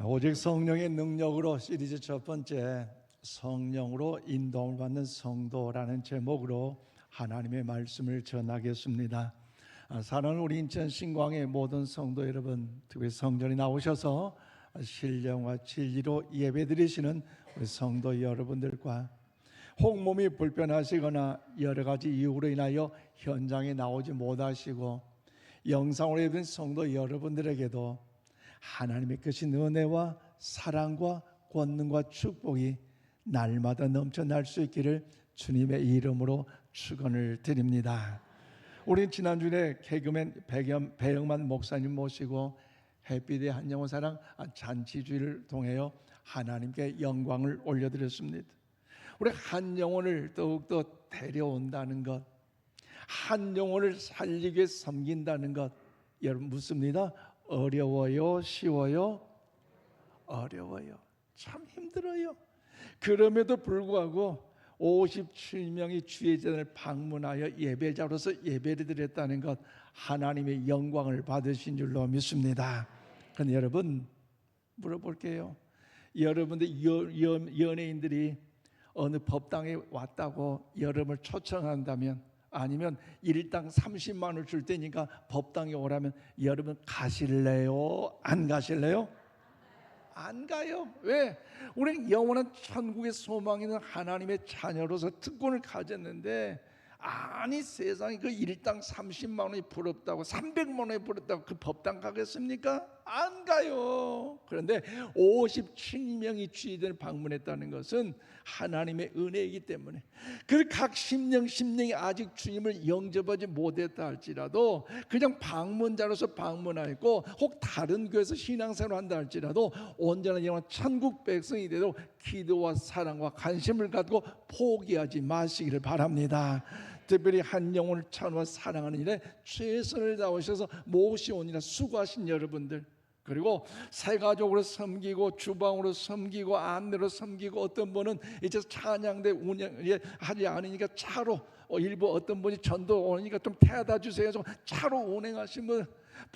오직 성령의 능력으로 시리즈 첫 번째 성령으로 인도함을 받는 성도라는 제목으로 하나님의 말씀을 전하겠습니다. 사랑하는 우리 인천 신광의 모든 성도 여러분, 특히 성전에 나오셔서 신령과 진리로 예배드리시는 우리 성도 여러분들과 혹 몸이 불편하시거나 여러 가지 이유로 인하여 현장에 나오지 못하시고 영상으로 예배드린 성도 여러분들에게도 하나님의 크신 은혜와 사랑과 권능과 축복이 날마다 넘쳐날 수 있기를 주님의 이름으로 축원을 드립니다. 우리 지난주에 개그맨 배영만 목사님 모시고 햇빛의 한영혼 사랑 잔치주의를 통하여 하나님께 영광을 올려드렸습니다. 우리 한 영혼을 더욱더 데려온다는 것, 한 영혼을 살리기 위해 섬긴다는 것, 여러분 묻습니다. 어려워요? 쉬워요? 어려워요. 참 힘들어요. 그럼에도 불구하고 57명이 주의 전을 방문하여 예배자로서 예배를 드렸다는 것, 하나님의 영광을 받으신 줄로 믿습니다. 그런데 여러분 물어볼게요. 여러분들 연예인들이 어느 법당에 왔다고 여러분을 초청한다면, 아니면 일당 30만 원을 줄 테니까 법당에 오라면 여러분 가실래요? 안 가실래요? 안 가요. 왜? 우리는 영원한 천국의 소망이 있는 하나님의 자녀로서 특권을 가졌는데, 아니 세상에 그 일당 30만 원이 부럽다고 300만 원이 부럽다고 그 법당 가겠습니까? 안 가요. 그런데 57명이 주의전을 방문했다는 것은 하나님의 은혜이기 때문에, 그 각 심령이 아직 주님을 영접하지 못했다 할지라도 그냥 방문자로서 방문하였고, 혹 다른 교회에서 신앙생활을 한다 할지라도 온전한 영원 천국 백성이 되도록 기도와 사랑과 관심을 갖고 포기하지 마시기를 바랍니다. 특별히 한 영혼을 찬양과 사랑하는 일에 최선을 다하셔서 모시오니라 수고하신 여러분들, 그리고 새가족으로 섬기고 주방으로 섬기고 안내로 섬기고, 어떤 분은 이제 찬양대 운영에 하지 않으니까 차로, 일부 어떤 분이 전도 오니까 좀 태워다 주세요, 좀 차로 운행하시면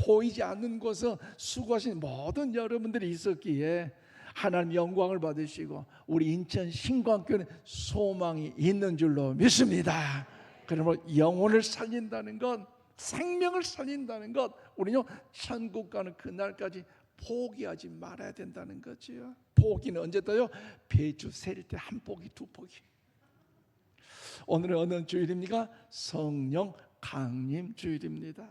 보이지 않는 곳에서 수고하신 모든 여러분들이 있었기에 하나님 영광을 받으시고 우리 인천 신광교회는 소망이 있는 줄로 믿습니다. 그러므로 영혼을 살린다는 것, 생명을 살린다는 것, 우리는 천국 가는 그날까지 포기하지 말아야 된다는 거지요. 포기는 언제 떠요? 배추 세릴 때 한 포기 두 포기. 오늘은 어느 주일입니까? 성령 강림 주일입니다.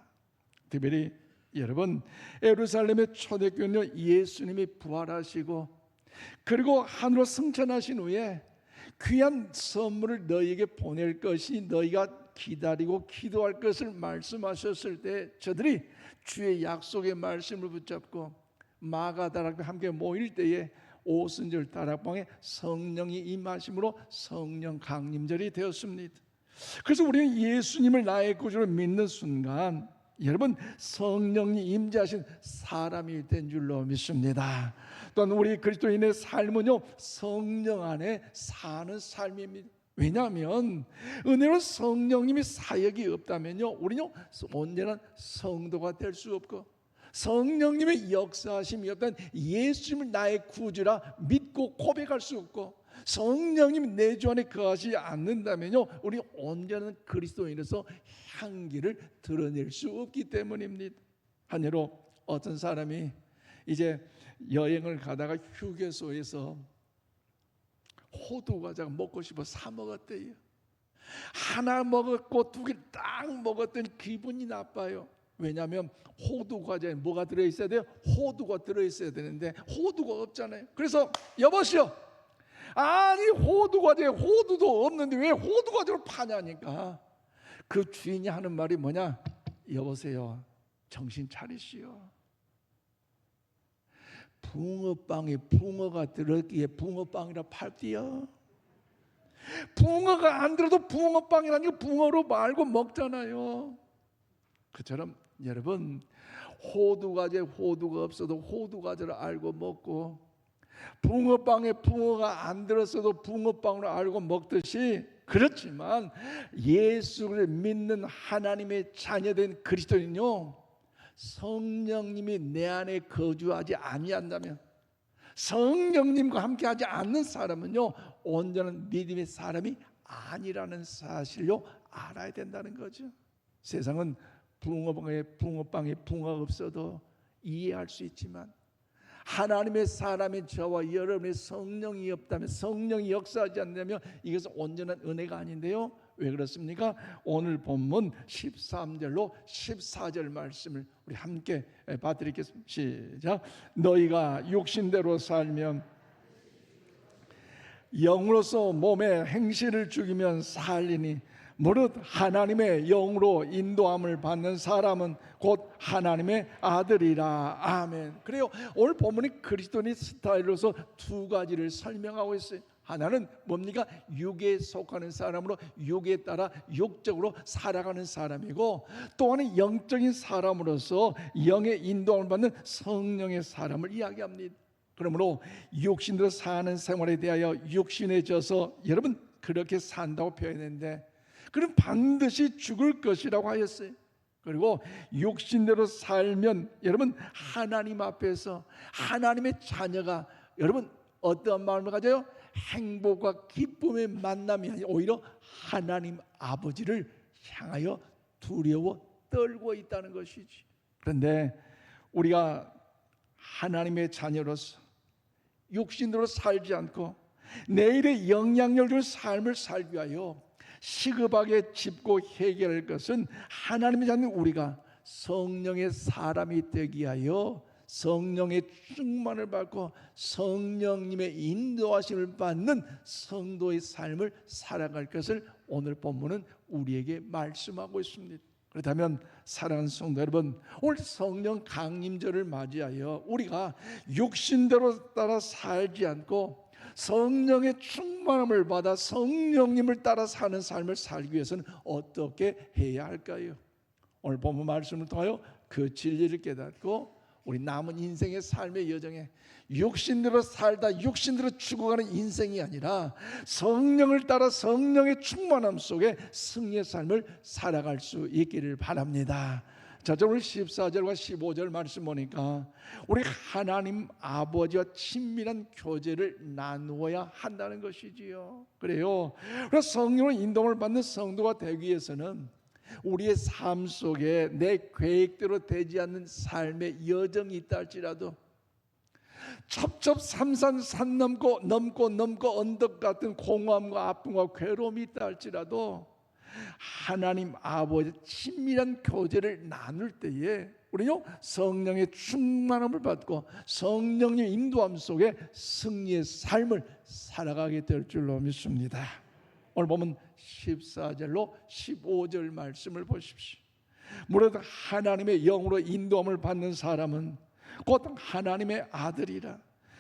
특별히 여러분, 예루살렘의 초대교회는 예수님이 부활하시고 그리고 하늘로 승천하신 후에 귀한 선물을 너희에게 보낼 것이 너희가 기다리고 기도할 것을 말씀하셨을 때, 저들이 주의 약속의 말씀을 붙잡고 마가다락과 함께 모일 때에 오순절 다락방에 성령이 임하심으로 성령 강림절이 되었습니다. 그래서 우리는 예수님을 나의 구주로 믿는 순간 여러분 성령이 임재하신 사람이 된 줄로 믿습니다. 또한 우리 그리스도인의 삶은요 성령 안에 사는 삶입니다. 왜냐하면 은혜로 성령님이 사역이 없다면요 우리는 언제나 성도가 될 수 없고, 성령님의 역사하심이 없다면 예수님을 나의 구주라 믿고 고백할 수 없고, 성령님이 내 주 안에 거하지 않는다면요 우리 언제나 그리스도인으로서 향기를 드러낼 수 없기 때문입니다. 한 예로 어떤 사람이 이제 여행을 가다가 휴게소에서 호두 과자가 먹고 싶어 사 먹었대요. 하나 먹었고 두 개 딱 먹었더니 기분이 나빠요. 왜냐하면 호두 과자에 뭐가 들어있어야 돼요? 호두가 들어있어야 되는데 호두가 없잖아요. 그래서 여보시오, 아니 호두 과자에 호두도 없는데 왜 호두 과자로 파냐니까 그 주인이 하는 말이 뭐냐? 여보세요, 정신 차리시오. 붕어빵에 붕어가 들었기에 붕어빵이라 팔디요. 붕어가 안 들어도 붕어빵이라니까 붕어로 말고 먹잖아요. 그처럼 여러분 호두과자에 호두가 없어도 호두과자를 알고 먹고, 붕어빵에 붕어가 안 들었어도 붕어빵으로 알고 먹듯이, 그렇지만 예수를 믿는 하나님의 자녀된 그리스도인은요 성령님이 내 안에 거주하지 아니한다면, 성령님과 함께하지 않는 사람은요, 온전한 믿음의 사람이 아니라는 사실로 알아야 된다는 거죠. 세상은 붕어빵에 붕어가 없어도 이해할 수 있지만, 하나님의 사람인 저와 여러분의 성령이 없다면, 성령이 역사하지 않는다면 이것은 온전한 은혜가 아닌데요. 왜 그렇습니까? 오늘 본문 13절로 14절 말씀을 우리 함께 봐드리겠습니다. 시작. 너희가 육신대로 살면 영으로서 몸의 행실을 죽이면 살리니 무릇 하나님의 영으로 인도함을 받는 사람은 곧 하나님의 아들이라. 아멘. 그래요. 오늘 본문이 그리스도인의 스타일로서 두 가지를 설명하고 있어요. 하나는 뭡니까? 육에 속하는 사람으로 육에 따라 육적으로 살아가는 사람이고, 또 하나는 영적인 사람으로서 영의 인도함을 받는 성령의 사람을 이야기합니다. 그러므로 육신으로 사는 생활에 대하여 육신에 져서 여러분 그렇게 산다고 표현했는데, 그럼 반드시 죽을 것이라고 하였어요. 그리고 육신대로 살면 여러분 하나님 앞에서 하나님의 자녀가 여러분 어떠한 마음을 가져요? 행복과 기쁨의 만남이 아니라 오히려 하나님 아버지를 향하여 두려워 떨고 있다는 것이지. 그런데 우리가 하나님의 자녀로서 육신으로 살지 않고 내일의 영향력을 주는 삶을 살기 위하여 시급하게 짚고 해결할 것은 하나님의 자녀 우리가 성령의 사람이 되기 위하여 성령의 충만을 받고 성령님의 인도하심을 받는 성도의 삶을 살아갈 것을 오늘 본문은 우리에게 말씀하고 있습니다. 그렇다면 사랑하는 성도 여러분, 오늘 성령 강림절을 맞이하여 우리가 육신대로 따라 살지 않고 성령의 충만함을 받아 성령님을 따라 사는 삶을 살기 위해서는 어떻게 해야 할까요? 오늘 본문 말씀을 통하여 그 진리를 깨닫고 우리 남은 인생의 삶의 여정에 육신대로 살다 육신대로 죽어가는 인생이 아니라 성령을 따라 성령의 충만함 속에 승리의 삶을 살아갈 수 있기를 바랍니다. 자, 오늘 14절과 15절 말씀 보니까 우리 하나님 아버지와 친밀한 교제를 나누어야 한다는 것이지요. 그래요. 그래서 성령의 인도를 받는 성도가 되기 위해서는 우리의 삶 속에 내 계획대로 되지 않는 삶의 여정이 있다 할지라도, 첩첩산산 산 넘고 언덕 같은 공허함과 아픔과 괴로움이 있다 할지라도 하나님 아버지의 친밀한 교제를 나눌 때에 우리는 성령의 충만함을 받고 성령의 인도함 속에 승리의 삶을 살아가게 될 줄로 믿습니다. 오늘 보면 14절로 15절 말씀을 보십시오. 무릇 하나님의 영으로 인도함을 받는 사람은 곧 하나님의 아들이라.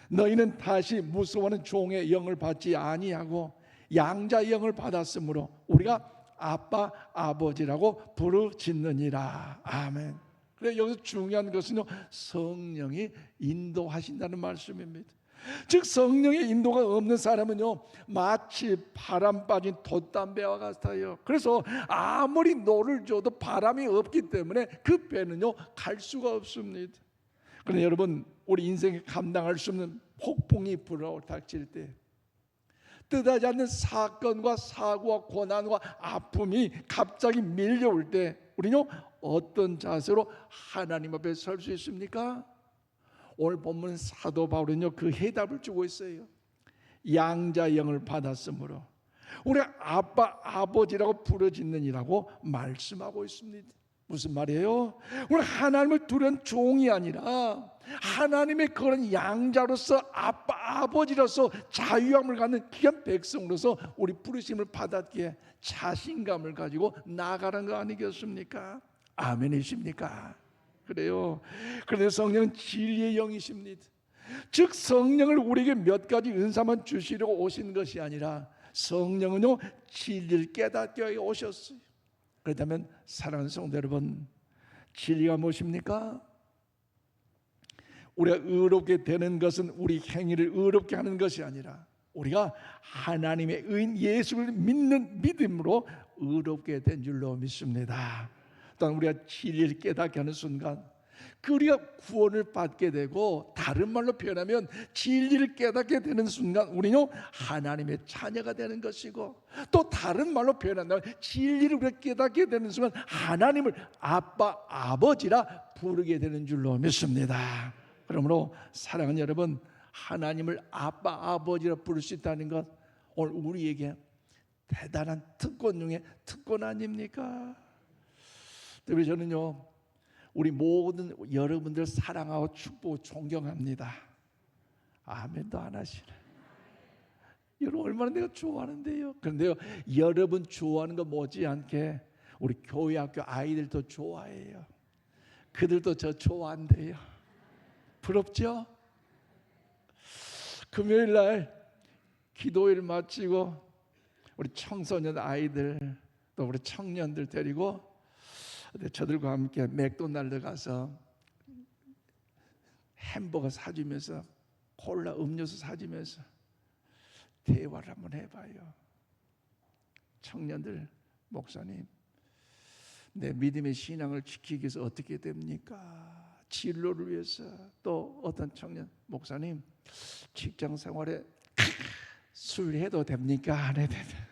너희는 다시 무서워하는 종의 영을 받지 아니하고 양자의 영을 받았으므로 우리가 아빠 아버지라고 부르짖느니라. 아멘. 그래서 여기서 중요한 것은요, 성령이 인도하신다는 말씀입니다. 즉 성령의 인도가 없는 사람은요 마치 바람 빠진 돛담배와 같아요. 그래서 아무리 노를 줘도 바람이 없기 때문에 그 배는요 갈 수가 없습니다. 그런데 여러분, 우리 인생에 감당할 수 없는 폭풍이 불어닥칠 때, 뜻하지 않는 사건과 사고와 고난과 아픔이 갑자기 밀려올 때 우리는 어떤 자세로 하나님 앞에 설 수 있습니까? 오늘 본문 사도 바울은요 그 해답을 주고 있어요. 양자 영을 받았으므로 우리 아빠 아버지라고 부르짖느니라고 말씀하고 있습니다. 무슨 말이에요? 우리 하나님을 두려운 종이 아니라 하나님의 그런 양자로서 아빠 아버지로서 자유함을 갖는 귀한 백성으로서 우리 부르심을 받았기에 자신감을 가지고 나아가는 거 아니겠습니까? 아멘이십니까? 그래요. 그런데 성령은 진리의 영이십니다. 즉 성령을 우리에게 몇 가지 은사만 주시려고 오신 것이 아니라 성령은요 진리를 깨닫게 하여 오셨어요. 그렇다면 사랑하는 성도 여러분, 진리가 무엇입니까? 우리가 의롭게 되는 것은 우리 행위를 의롭게 하는 것이 아니라 우리가 하나님의 의인 예수를 믿는 믿음으로 의롭게 된 줄로 믿습니다. 또한 우리가 진리를 깨닫게 하는 순간 그 우리가 구원을 받게 되고, 다른 말로 표현하면 진리를 깨닫게 되는 순간 우리는 하나님의 자녀가 되는 것이고, 또 다른 말로 표현한다면 진리를 우리가 깨닫게 되는 순간 하나님을 아빠, 아버지라 부르게 되는 줄로 믿습니다. 그러므로 사랑하는 여러분, 하나님을 아빠, 아버지라 부를 수 있다는 것, 오늘 우리에게 대단한 특권 중에 특권 아닙니까? 특별히 저는요, 우리 모든 여러분들 사랑하고 축복하고 존경합니다. 아멘도 안 하시네. 여러분 얼마나 내가 좋아하는데요. 그런데요, 여러분 좋아하는 거 못지않게 우리 교회 학교 아이들도 좋아해요. 그들도 저 좋아한대요. 부럽죠? 금요일 날 기도일 마치고 우리 청소년 아이들 또 우리 청년들 데리고 저들과 함께 맥도날드 가서 햄버거 사주면서 콜라 음료수 사주면서 대화를 한번 해봐요. 청년들, 목사님, 내 믿음의 신앙을 지키기 위해서 어떻게 됩니까? 진로를 위해서. 또 어떤 청년, 목사님, 직장 생활에 술 해도 됩니까? 안 해도 됩니까?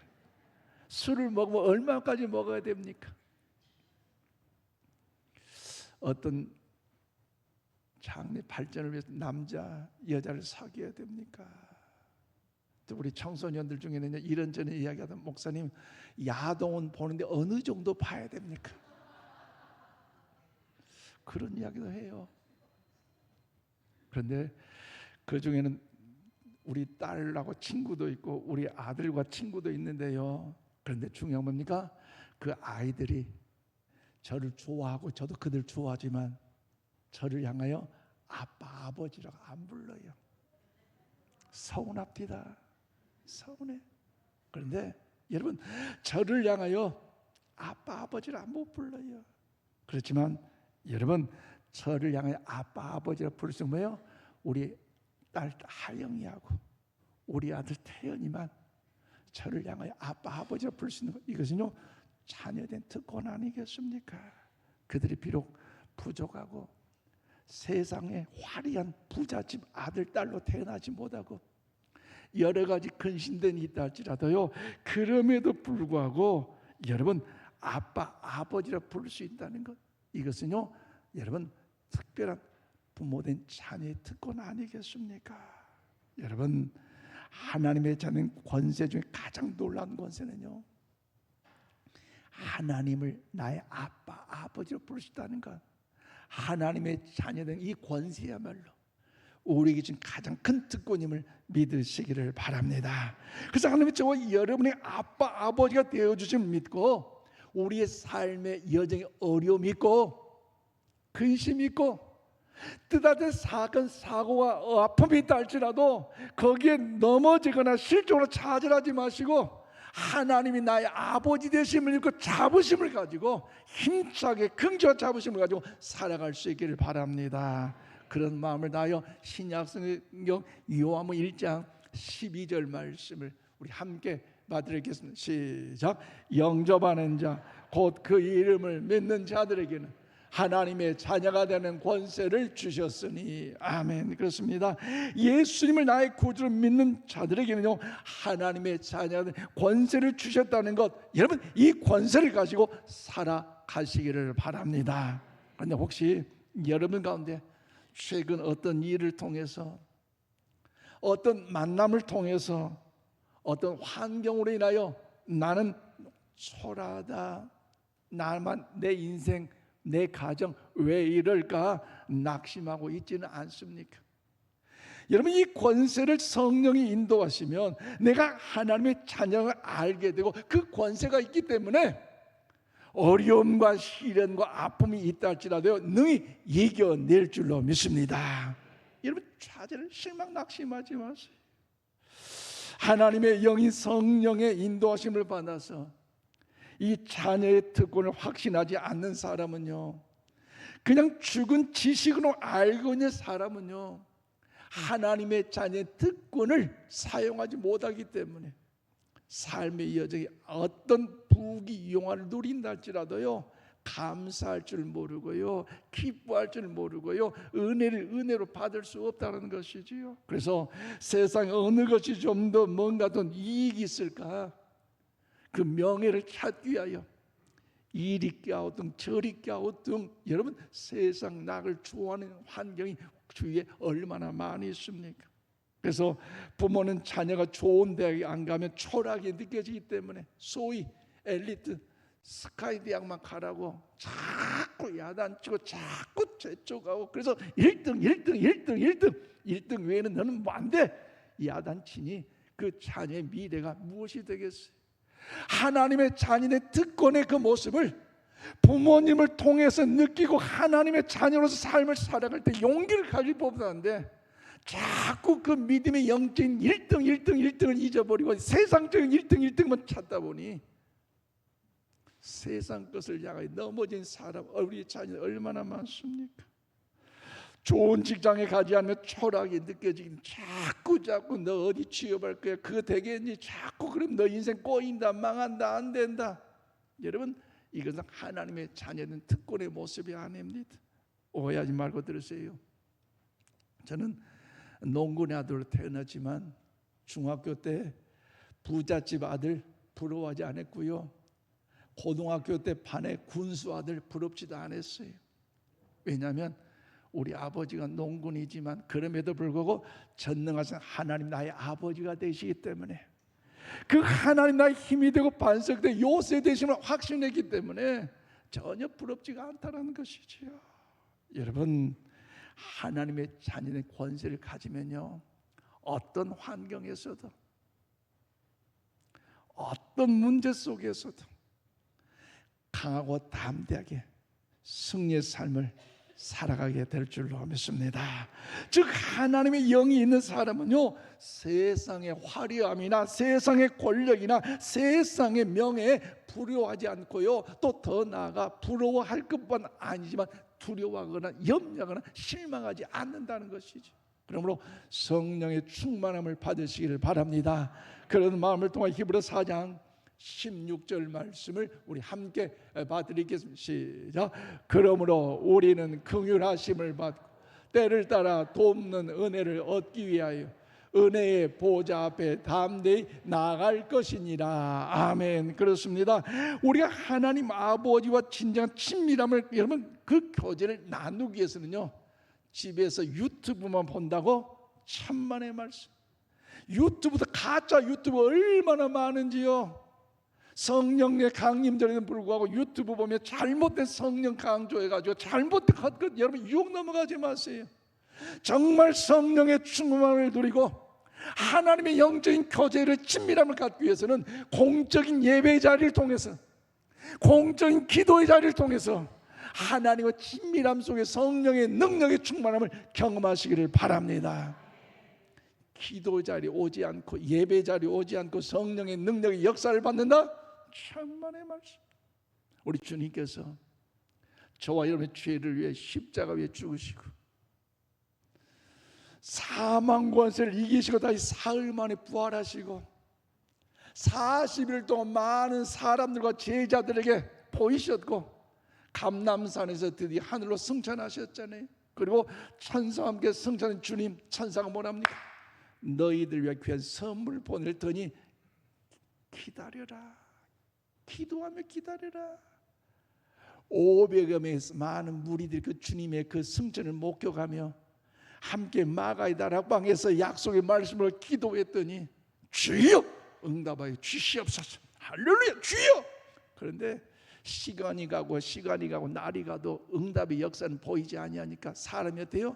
술을 먹으면 얼마까지 먹어야 됩니까? 어떤 장래 발전을 위해서 남자, 여자를 사귀어야 됩니까? 또 우리 청소년들 중에는 이런저런 이야기하던, 목사님, 야동은 보는데 어느 정도 봐야 됩니까? 그런 이야기도 해요. 그런데 그 중에는 우리 딸하고 친구도 있고 우리 아들과 친구도 있는데요, 그런데 중요한 뭡니까? 그 아이들이 저를 좋아하고 저도 그들 좋아하지만 저를 향하여 아빠, 아버지라고 안 불러요. 서운합니다. 서운해. 그런데 여러분, 저를 향하여 아빠, 아버지라 못 불러요. 그렇지만 여러분, 저를 향하여 아빠, 아버지라 부를 수 뭐예요? 우리 딸 하영이하고 우리 아들 태연이만 저를 향하여 아빠, 아버지라 부를 수 있는 것, 이것은요 자녀된 특권 아니겠습니까? 그들이 비록 부족하고 세상에 화려한 부잣집 아들, 딸로 태어나지 못하고 여러 가지 근심된 있다 할지라도요, 그럼에도 불구하고 여러분 아빠, 아버지라 부를 수 있다는 것, 이것은요 여러분 특별한 부모된 자녀의 특권 아니겠습니까? 여러분, 하나님의 자녀는 권세 중에 가장 놀라운 권세는요, 하나님을 나의 아빠, 아버지로 부를 수 있다는 것. 하나님의 자녀된 이 권세야말로 우리에게 지금 가장 큰 특권임을 믿으시기를 바랍니다. 그래서 하나님이 저와 여러분의 아빠, 아버지가 되어주심을 믿고 우리의 삶의 여정에 어려움이 있고 근심이 있고 뜻하듯 사건, 사고와 아픔이 있다 할지라도 거기에 넘어지거나 실족으로 좌절하지 마시고 하나님이 나의 아버지 되심을 믿고 자부심을 가지고 힘차게 긍정한 자부심을 가지고 살아갈 수 있기를 바랍니다. 그런 마음을 다하여 신약성경 요한복음 1장 12절 말씀을 우리 함께 받들겠습니다. 시작. 영접하는 자 곧 그 이름을 믿는 자들에게는 하나님의 자녀가 되는 권세를 주셨으니. 아멘. 그렇습니다. 예수님을 나의 구주로 믿는 자들에게는요 하나님의 자녀가 되는 권세를 주셨다는 것, 여러분 이 권세를 가지고 살아가시기를 바랍니다. 그런데 혹시 여러분 가운데 최근 어떤 일을 통해서, 어떤 만남을 통해서, 어떤 환경으로 인하여 나는 초라하다, 나만, 내 인생, 내 가정 왜 이럴까 낙심하고 있지는 않습니까? 여러분, 이 권세를 성령이 인도하시면 내가 하나님의 자녀를 알게 되고 그 권세가 있기 때문에 어려움과 시련과 아픔이 있다 할지라도 능히 이겨낼 줄로 믿습니다. 여러분, 좌절, 실망, 낙심하지 마세요. 하나님의 영이 성령의 인도하심을 받아서 이 자녀의 특권을 확신하지 않는 사람은요, 그냥 죽은 지식으로 알고 있는 사람은요 하나님의 자녀의 특권을 사용하지 못하기 때문에 삶의 여정에 어떤 부귀영화를 누린다 할지라도요 감사할 줄 모르고요, 기뻐할 줄 모르고요, 은혜를 은혜로 받을 수 없다는 것이지요. 그래서 세상에 어느 것이 좀 더 뭔가 더 이익이 있을까, 그 명예를 찾기 위하여 이리 껴오등 저리 껴오등, 여러분 세상 낙을 좋아하는 환경이 주위에 얼마나 많이 있습니까? 그래서 부모는 자녀가 좋은 대학에 안 가면 초라하게 느껴지기 때문에 소위 엘리트 스카이 대학만 가라고 자꾸 야단치고 자꾸 재촉하고, 그래서 1등 외에는 너는 뭐 안 돼, 야단치니 그 자녀의 미래가 무엇이 되겠어요? 하나님의 자녀의 특권의 그 모습을 부모님을 통해서 느끼고 하나님의 자녀로서 삶을 살아갈 때 용기를 가질 법도 한데, 자꾸 그 믿음의 영적인 1등을 잊어버리고 세상적인 1등만 찾다 보니 세상 것을 향하여 넘어진 사람, 우리 자녀 얼마나 많습니까? 좋은 직장에 가지 않으면 초라하게 느껴지긴, 자꾸 너 어디 취업할 거야, 그거 되겠니, 자꾸 그럼 너 인생 꼬인다, 망한다, 안 된다. 여러분 이것은 하나님의 자녀는 특권의 모습이 아닙니다. 오해하지 말고 들으세요. 저는 농군의 아들로 태어났지만 중학교 때 부잣집 아들 부러워하지 않았고요, 고등학교 때 반의 군수 아들 부럽지도 않았어요. 왜냐하면 우리 아버지가 농군이지만 그럼에도 불구하고 전능하신 하나님 나의 아버지가 되시기 때문에, 그 하나님 나의 힘이 되고 반석되 요새 되심을 확신했기 때문에 전혀 부럽지가 않다는 것이지요. 여러분 하나님의 자녀의 권세를 가지면요, 어떤 환경에서도 어떤 문제 속에서도 강하고 담대하게 승리의 삶을 살아가게 될 줄로 믿습니다. 즉 하나님의 영이 있는 사람은요, 세상의 화려함이나 세상의 권력이나 세상의 명예에 두려워하지 않고요, 또 더 나아가 부러워할 것뿐 아니지만 두려워하거나 염려하거나 실망하지 않는다는 것이죠. 그러므로 성령의 충만함을 받으시기를 바랍니다. 그런 마음을 통해 히브리 4장 16절 말씀을 우리 함께 봐드리겠습니다. 시작. 그러므로 우리는 긍휼하심을 받고 때를 따라 돕는 은혜를 얻기 위하여 은혜의 보좌 앞에 담대히 나아갈 것이니라. 아멘. 그렇습니다. 우리가 하나님 아버지와 진정한 친밀함을, 여러분 그 교제를 나누기 위해서는요, 집에서 유튜브만 본다고 천만의 말씀, 유튜브도 가짜 유튜브 얼마나 많은지요. 성령의 강림절에는 불구하고 유튜브 보면 잘못된 성령 강조해가지고 잘못된 것, 여러분 유혹 넘어가지 마세요. 정말 성령의 충만함을 누리고 하나님의 영적인 교제를 친밀함을 갖기 위해서는 공적인 예배의 자리를 통해서, 공적인 기도의 자리를 통해서 하나님과 친밀함 속에 성령의 능력의 충만함을 경험하시기를 바랍니다. 기도 자리 오지 않고 예배 자리 오지 않고 성령의 능력의 역사를 받는다? 천만의 말씀. 우리 주님께서 저와 여러분의 죄를 위해 십자가 위에 죽으시고 사망 권세를 이기시고 다시 사흘 만에 부활하시고 40일 동안 많은 사람들과 제자들에게 보이셨고 감람산에서 드디어 하늘로 승천하셨잖아요. 그리고 천사와 함께 승천한 주님, 천사가 뭐랍니까? 너희들 위해 귀한 선물 보낼 테니 기다려라, 기도하며 기다려라. 500여 명의 많은 무리들이 그 주님의 그 승천을 목격하며 함께 마가의 다락방에서 약속의 말씀을 기도했더니 주여 응답하여 주시옵소서. 할렐루야 주여. 그런데 시간이 가고 날이 가도 응답의 역사는 보이지 아니하니까 사람이 어때요?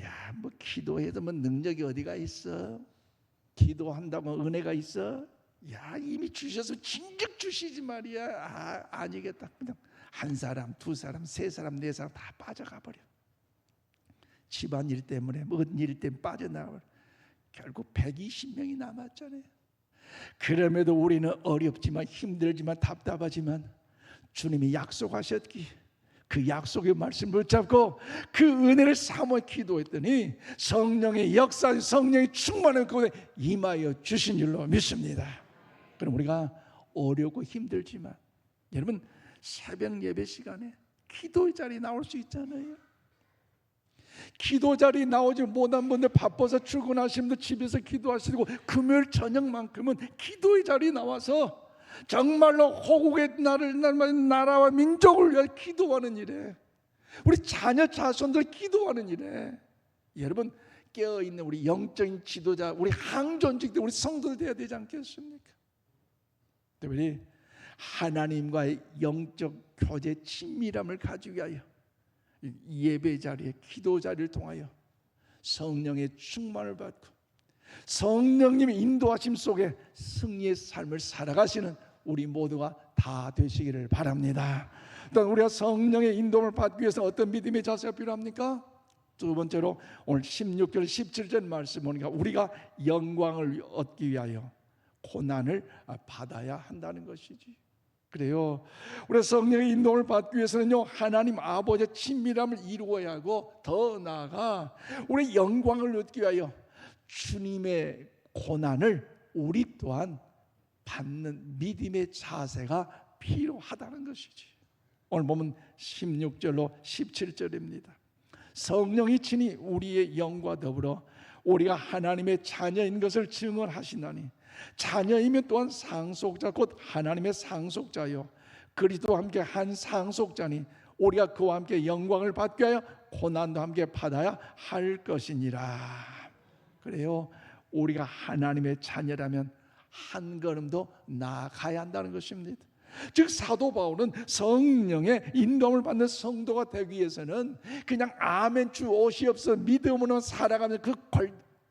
야, 뭐 기도해도 뭐 능력이 어디가 있어? 기도한다고 은혜가 있어? 야, 이미 주셔서 진즉 주시지 말이야. 아니겠다. 그냥 한 사람, 두 사람, 세 사람, 네 사람 다 빠져가 버려. 집안일 때문에 뭔 일 때문에 빠져나가. 결국 120명이 남았잖아요. 그럼에도 우리는 어렵지만 힘들지만 답답하지만 주님이 약속하셨기에 그 약속의 말씀을 붙잡고 그 은혜를 사모해 기도했더니 성령의 역사, 성령의 충만한 그곳에 임하여 주신 줄로 믿습니다. 그럼 우리가 어렵고 힘들지만 여러분 새벽 예배 시간에 기도의 자리에 나올 수 있잖아요. 기도 자리에 나오지 못한 분들, 바빠서 출근하시는 분들 집에서 기도하시고, 금요일 저녁만큼은 기도의 자리에 나와서 정말로 호국의 나라와 민족을 위해 기도하는 일에, 우리 자녀 자손들 기도하는 일에, 여러분 깨어있는 우리 영적인 지도자, 우리 항존직들, 우리 성도들 되어야 되지 않겠습니까? 특별히 하나님과의 영적 교제 친밀함을 가지기 위하여 예배 자리에, 기도 자리를 통하여 성령의 충만을 받고 성령님의 인도하심 속에 승리의 삶을 살아가시는 우리 모두가 다 되시기를 바랍니다. 또 우리가 성령의 인도를 받기 위해서 어떤 믿음의 자세가 필요합니까? 두 번째로 오늘 16절 17절 말씀 보니까 우리가 영광을 얻기 위하여 고난을 받아야 한다는 것이지. 그래요. 우리 성령의 인도를 받기 위해서는요, 하나님 아버지의 친밀함을 이루어야 하고, 더 나아가 우리 영광을 얻기 위하여 주님의 고난을 우리 또한 받는 믿음의 자세가 필요하다는 것이지. 오늘 보면 16절로 17절입니다. 성령이 친히 우리의 영과 더불어 우리가 하나님의 자녀인 것을 증언하시나니, 자녀이면 또한 상속자 곧 하나님의 상속자요 그리스도와 함께 한 상속자니, 우리가 그와 함께 영광을 받기 위하여 고난도 함께 받아야 할 것이니라. 그래요. 우리가 하나님의 자녀라면 한 걸음도 나아가야 한다는 것입니다. 즉 사도 바울은 성령의 인도를 받는 성도가 되기 위해서는 그냥 아멘 주 오시옵소서 믿음으로 살아가면 그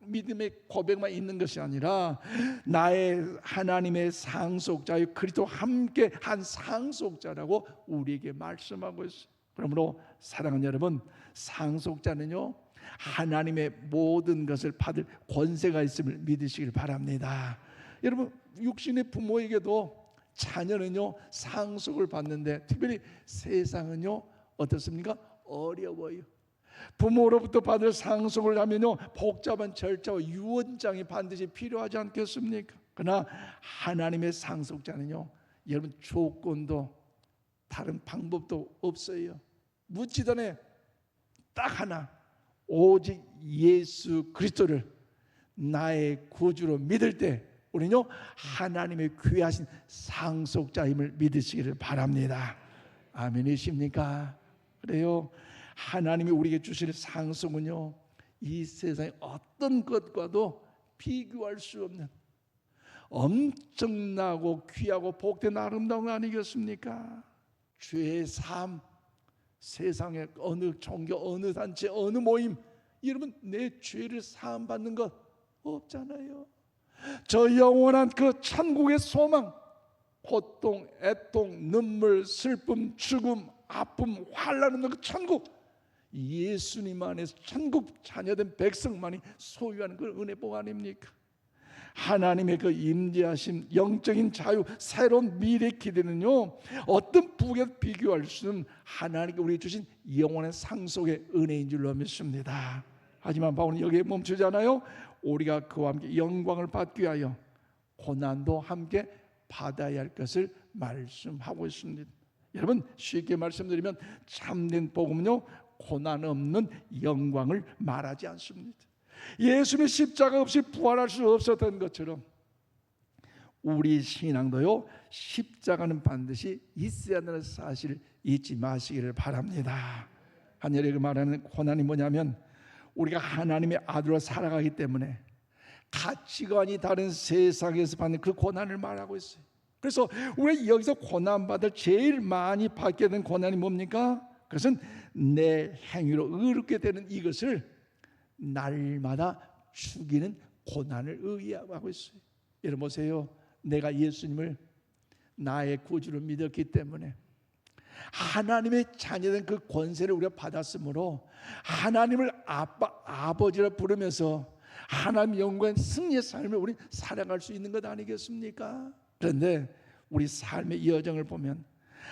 믿음의 고백만 있는 것이 아니라, 나의 하나님의 상속자의 그리스도와 함께 한 상속자라고 우리에게 말씀하고 있어요. 그러므로 사랑하는 여러분, 상속자는요, 하나님의 모든 것을 받을 권세가 있음을 믿으시길 바랍니다. 여러분, 육신의 부모에게도 자녀는요 상속을 받는데, 특별히 세상은요 어떻습니까? 어려워요. 부모로부터 받을 상속을 하면요 복잡한 절차와 유언장이 반드시 필요하지 않겠습니까? 그러나 하나님의 상속자는요, 여러분 조건도 다른 방법도 없어요. 묻지 전에 딱 하나, 오직 예수 그리스도를 나의 구주로 믿을 때 우리는요 하나님의 귀하신 상속자임을 믿으시기를 바랍니다. 아멘이십니까? 그래요. 하나님이 우리에게 주실 상속은요, 이 세상의 어떤 것과도 비교할 수 없는 엄청나고 귀하고 복된 아름다운 거 아니겠습니까? 죄의 삶, 세상의 어느 종교, 어느 단체, 어느 모임, 여러분 내 죄를 사함받는 것 없잖아요. 저 영원한 그 천국의 소망, 고통, 애통, 눈물, 슬픔, 죽음, 아픔, 환난 없는 그 천국, 예수님 안에서 천국 자녀된 백성만이 소유하는 그 은혜복 아닙니까? 하나님의 그 임재하심, 영적인 자유, 새로운 미래 기대는요 어떤 부귀에 비교할 수 없는 하나님께 우리에게 주신 영원한 상속의 은혜인 줄로 믿습니다. 하지만 바울은 여기에 멈추지 않아요. 우리가 그와 함께 영광을 받기 위하여 고난도 함께 받아야 할 것을 말씀하고 있습니다. 여러분 쉽게 말씀드리면 참된 복음은요 고난 없는 영광을 말하지 않습니다. 예수님의 십자가 없이 부활할 수 없었던 것처럼 우리 신앙도요 십자가는 반드시 있어야 한다는 사실을 잊지 마시기를 바랍니다. 한여레가 말하는 고난이 뭐냐면, 우리가 하나님의 아들로 살아가기 때문에 가치관이 다른 세상에서 받는 그 고난을 말하고 있어요. 그래서 우리 여기서 고난받을 제일 많이 받게 된 고난이 뭡니까? 그것은 내 행위로 의롭게 되는 이것을 날마다 죽이는 고난을 의미하고 있어요. 여러분 보세요. 내가 예수님을 나의 구주로 믿었기 때문에 하나님의 자녀된 그 권세를 우리가 받았으므로 하나님을 아버지라 부르면서 하나님 영광의 승리의 삶을 우리 살아갈 수 있는 것 아니겠습니까? 그런데 우리 삶의 여정을 보면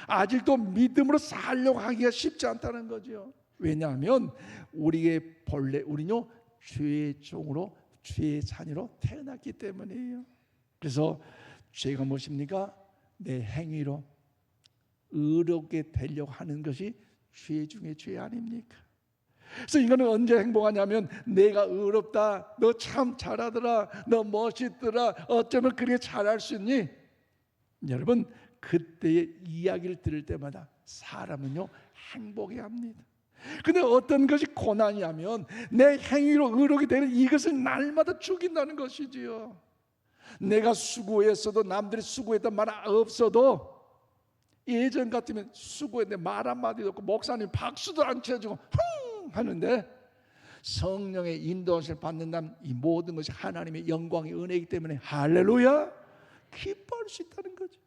아직도 믿음으로 살려고 하기가 쉽지 않다는 거죠. 왜냐하면 우리의 본래 우리는요 죄의 종으로 죄의 자녀로 태어났기 때문이에요. 그래서 죄가 무엇입니까? 내 행위로 의롭게 되려고 하는 것이 죄 중에 죄 아닙니까? 그래서 인간은 언제 행복하냐면 내가 의롭다, 너 참 잘하더라, 너 멋있더라, 어쩌면 그렇게 잘할 수 있니? 여러분, 그때의 이야기를 들을 때마다 사람은요 행복해합니다. 근데 어떤 것이 고난이냐면 내 행위로 의롭게 되는 이것을 날마다 죽인다는 것이지요. 내가 수고했어도 남들이 수고했단 말 없어도 예전 같으면 수고했는데 말 한마디도 없고 목사님 박수도 안 쳐주고 흥 하는데 성령의 인도하심을 받는다면 이 모든 것이 하나님의 영광의 은혜이기 때문에 할렐루야 기뻐할 수 있다는 거죠.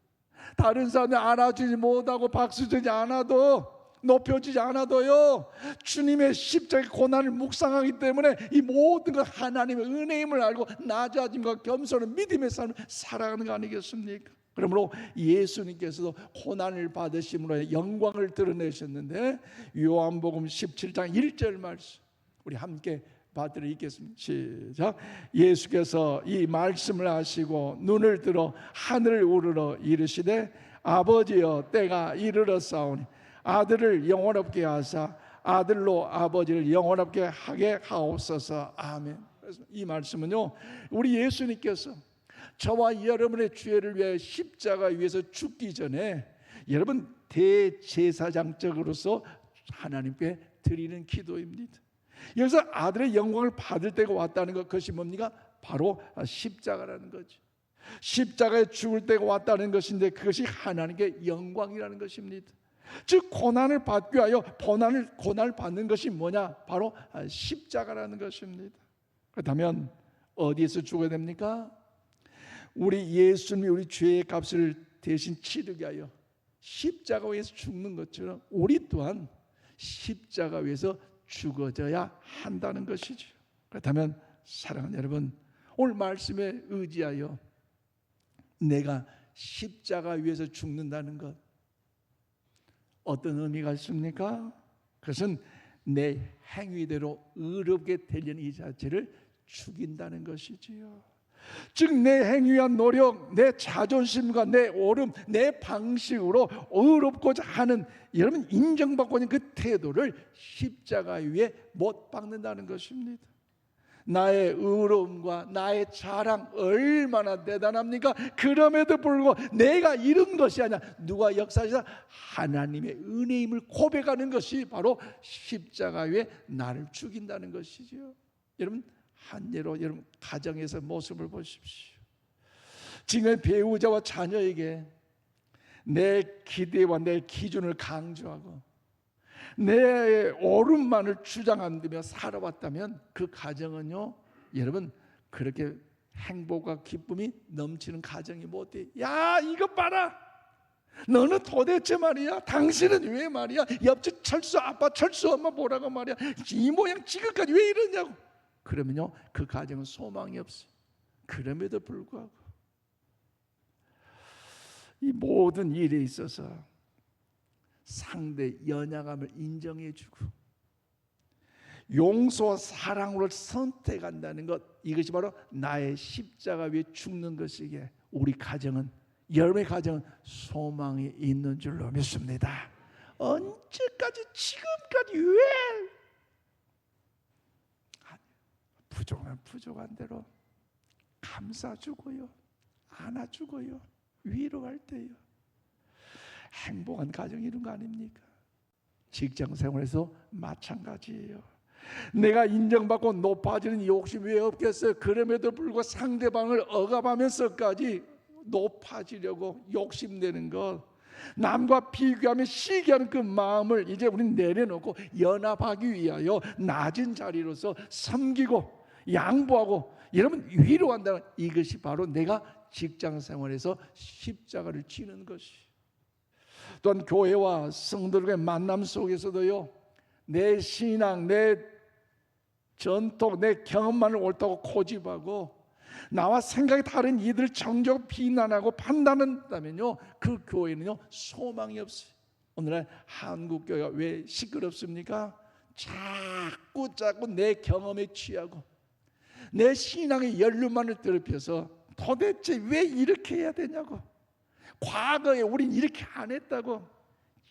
다른 사람들 알아주지 못하고 박수주지 않아도 높여주지 않아도요 주님의 십자가의 고난을 묵상하기 때문에 이 모든 것 하나님의 은혜임을 알고 낮아짐과 겸손은 믿음의 삶을 살아가는 거 아니겠습니까? 그러므로 예수님께서도 고난을 받으심으로 영광을 드러내셨는데 요한복음 17장 1절 말씀 우리 함께 받들어 읽겠습니다. 시작. 예수께서 이 말씀을 하시고 눈을 들어 하늘을 우러러 이르시되 아버지여 때가 이르렀사오니 아들을 영원롭게 하사 아들로 아버지를 영원롭게 하게 하옵소서. 아멘. 그래서 이 말씀은요 우리 예수님께서 저와 여러분의 죄를 위해 십자가 위에서 죽기 전에 여러분 대제사장적으로서 하나님께 드리는 기도입니다. 여기서 아들의 영광을 받을 때가 왔다는 것, 그것이 뭡니까? 바로 십자가라는 거죠. 십자가에 죽을 때가 왔다는 것인데 그것이 하나님께 영광이라는 것입니다. 즉 고난을 받기 위하여 고난을 받는 것이 뭐냐? 바로 십자가라는 것입니다. 그렇다면 어디에서 죽어야 됩니까? 우리 예수님이 우리 죄의 값을 대신 치르게 하여 십자가 위에서 죽는 것처럼 우리 또한 십자가 위에서 죽어져야 한다는 것이죠. 그렇다면 사랑하는 여러분, 오늘 말씀에 의지하여 내가 십자가 위에서 죽는다는 것 어떤 의미가 있습니까? 그것은 내 행위대로 의롭게 되려는 이 자체를 죽인다는 것이지요. 즉 내 행위와 노력, 내 자존심과 내 옳음, 내 방식으로 의롭고자 하는 여러분 인정받고 있는 그 태도를 십자가 위에 못 박는다는 것입니다. 나의 의로움과 나의 자랑 얼마나 대단합니까? 그럼에도 불구하고 내가 이룬 것이 아니라 누가 역사하시다 하나님의 은혜임을 고백하는 것이 바로 십자가 위에 나를 죽인다는 것이죠. 여러분 한 예로 여러분 가정에서 모습을 보십시오. 지금 배우자와 자녀에게 내 기대와 내 기준을 강조하고 내 옳음만을 주장하며 살아왔다면 그 가정은요 여러분 그렇게 행복과 기쁨이 넘치는 가정이 못 돼. 야 이것 봐라, 너는 도대체 말이야, 당신은 왜 말이야, 옆집 철수 아빠 철수 엄마 보라고 말이야, 이 모양 지금까지 왜 이러냐고. 그러면요 그 가정은 소망이 없어요. 그럼에도 불구하고 이 모든 일에 있어서 상대 연약함을 인정해주고 용서와 사랑으로 선택한다는 것, 이것이 바로 나의 십자가 위에 죽는 것이기에 우리 가정은, 여러분의 가정은 소망이 있는 줄로 믿습니다. 언제까지 지금까지 왜 부족하면 부족한 대로 감싸주고요, 안아주고요, 위로할 때요. 행복한 가정이 이런 거 아닙니까? 직장 생활에서 마찬가지예요. 내가 인정받고 높아지는 욕심이 왜 없겠어요? 그럼에도 불구하고 상대방을 억압하면서까지 높아지려고 욕심내는 것, 남과 비교하며 시기하는 그 마음을 이제 우리는 내려놓고 연합하기 위하여 낮은 자리로서 섬기고 양보하고 여러분 위로한다는, 이것이 바로 내가 직장 생활에서 십자가를 지는 것이. 또한 교회와 성도들의 만남 속에서도요 내 신앙, 내 전통, 내 경험만을 옳다고 고집하고 나와 생각이 다른 이들을 정죄하고 비난하고 판단한다면요 그 교회는요 소망이 없어요. 오늘날 한국 교회가 왜 시끄럽습니까? 자꾸 내 경험에 취하고 내 신앙의 연륜만을 더럽혀서 도대체 왜 이렇게 해야 되냐고, 과거에 우린 이렇게 안 했다고,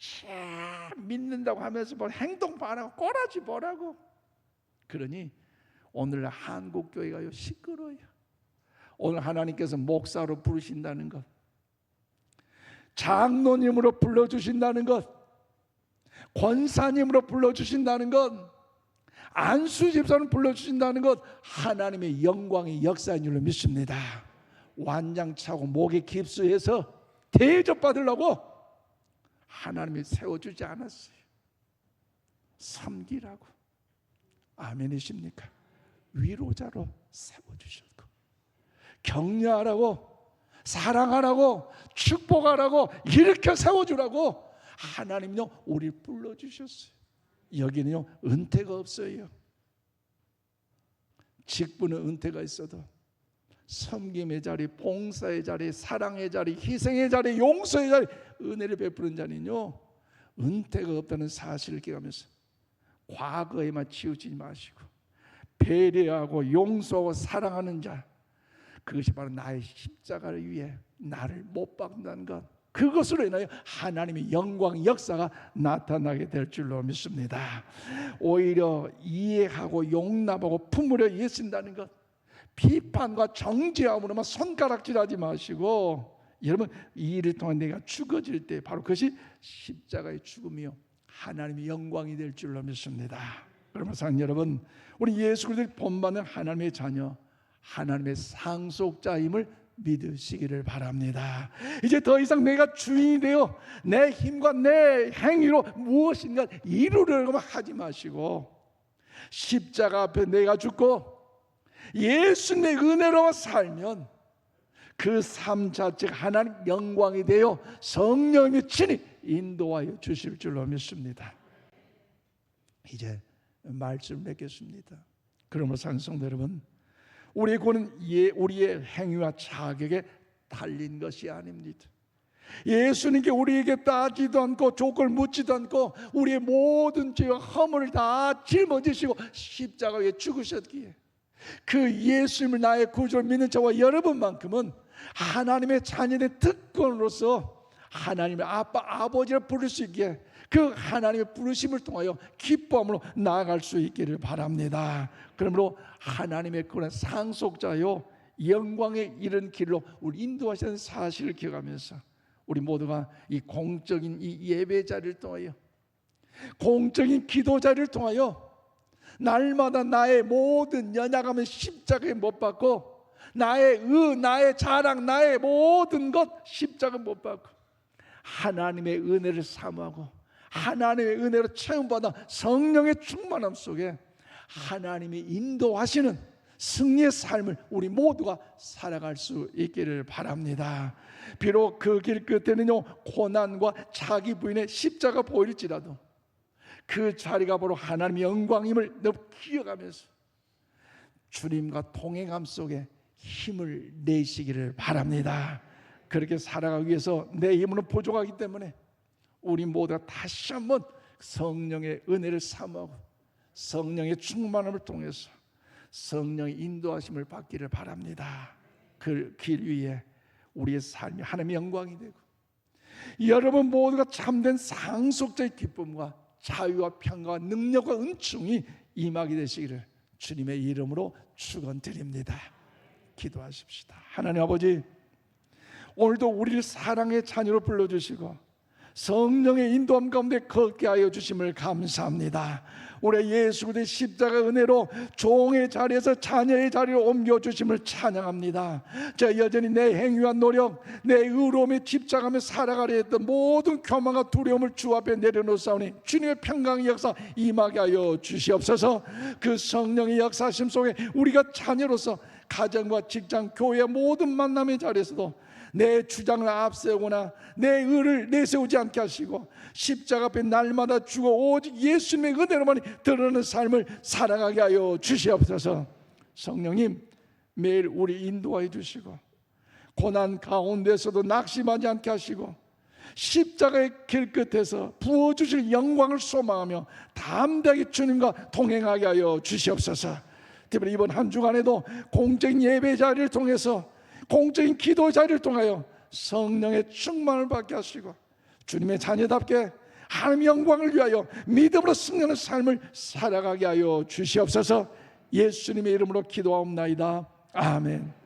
참 믿는다고 하면서 뭐 행동 반하고 꼬라지 뭐라고. 그러니 오늘 한국교회가요 시끄러워요. 오늘 하나님께서 목사로 부르신다는 것, 장로님으로 불러주신다는 것, 권사님으로 불러주신다는 것, 안수집사로 불러주신다는 것, 하나님의 영광의 역사인 줄로 믿습니다. 완장차고 목에 깁스해서 대접받으려고 하나님이 세워주지 않았어요. 섬기라고. 아멘이십니까? 위로자로 세워주셨고, 격려하라고, 사랑하라고, 축복하라고, 일으켜 세워주라고 하나님요 우리를 불러주셨어요. 여기는요 은퇴가 없어요. 직분은 은퇴가 있어도 섬김의 자리, 봉사의 자리, 사랑의 자리, 희생의 자리, 용서의 자리, 은혜를 베푸는 자리는요 은퇴가 없다는 사실을 기억하면서 과거에만 치우치지 마시고 배려하고 용서하고 사랑하는 자, 그것이 바로 나의 십자가를 위해 나를 못 박는다는 것, 그것으로 인하여 하나님의 영광 역사가 나타나게 될 줄로 믿습니다. 오히려 이해하고 용납하고 품으려 애쓴다는 것, 비판과 정죄함으로만 손가락질하지 마시고, 여러분 이 일을 통해 내가 죽어질 때 바로 그것이 십자가의 죽음이요 하나님의 영광이 될 줄로 믿습니다. 그러면 사랑하는 여러분, 우리 예수 그리스도의 본받는 하나님의 자녀, 하나님의 상속자임을 믿으시기를 바랍니다. 이제 더 이상 내가 주인이 되어 내 힘과 내 행위로 무엇인가 이루려고 하지 마시고, 십자가 앞에 내가 죽고 예수님의 은혜로 살면 그 삶 자체가 하나님 영광이 되어 성령이 친히 인도하여 주실 줄로 믿습니다. 이제 말씀을 맺겠습니다. 그러므로 사랑하는 성도 여러분, 우리의 구원은 우리의 행위와 자격에 달린 것이 아닙니다. 예수님께 우리에게 따지도 않고 조건을 묻지도 않고 우리의 모든 죄와 허물을 다 짊어지시고 십자가에 죽으셨기에 그 예수님을 나의 구주로 믿는 저와 여러분만큼은 하나님의 자녀의 특권으로서 하나님의 아빠, 아버지를 부를 수 있게 그 하나님의 부르심을 통하여 기쁨으로 나아갈 수 있기를 바랍니다. 그러므로 하나님의 그런 상속자요 영광에 이른 길로 우리 인도하시는 사실을 기억하면서 우리 모두가 이 공적인 이 예배 자리를 통하여, 공적인 기도 자리를 통하여 날마다 나의 모든 연약함은 십자가에 못 박고, 나의 나의 자랑, 나의 모든 것 십자가 못 박고 하나님의 은혜를 사모하고 하나님의 은혜로 체험받아 성령의 충만함 속에 하나님이 인도하시는 승리의 삶을 우리 모두가 살아갈 수 있기를 바랍니다. 비록 그 길 끝에는요 고난과 자기 부인의 십자가 보일지라도 그 자리가 바로 하나님의 영광임을 늘 기억하면서 주님과 동행함 속에 힘을 내시기를 바랍니다. 그렇게 살아가기 위해서 내 힘으로 부족하기 때문에 우리 모두가 다시 한번 성령의 은혜를 사모하고 성령의 충만함을 통해서 성령의 인도하심을 받기를 바랍니다. 그 길 위에 우리의 삶이 하나님의 영광이 되고 여러분 모두가 참된 상속자의 기쁨과 자유와 평강과 능력과 은총이 임하게 되시기를 주님의 이름으로 축원드립니다. 기도하십시다. 하나님 아버지, 오늘도 우리를 사랑의 자녀로 불러주시고 성령의 인도함 가운데 걷게 하여 주심을 감사합니다. 우리 예수 그리스도의 십자가 은혜로 종의 자리에서 자녀의 자리로 옮겨주심을 찬양합니다. 저 여전히 내 행위와 노력, 내 의로움에 집착하며 살아가려 했던 모든 교만과 두려움을 주 앞에 내려놓사오니 주님의 평강의 역사 임하게 하여 주시옵소서. 그 성령의 역사심 속에 우리가 자녀로서 가정과 직장, 교회 모든 만남의 자리에서도 내 주장을 앞세우거나 내 의를 내세우지 않게 하시고 십자가 앞에 날마다 죽어 오직 예수님의 은혜로만 드러나는 삶을 살아가게 하여 주시옵소서. 성령님, 매일 우리 인도하여 주시고 고난 가운데서도 낙심하지 않게 하시고 십자가의 길 끝에서 부어주실 영광을 소망하며 담대하게 주님과 동행하게 하여 주시옵소서. 특별히 이번 한 주간에도 공적인 예배 자리를 통해서 공적인 기도 자리를 통하여 성령의 충만을 받게 하시고 주님의 자녀답게 하나님의 영광을 위하여 믿음으로 승리하는 삶을 살아가게 하여 주시옵소서. 예수님의 이름으로 기도하옵나이다. 아멘.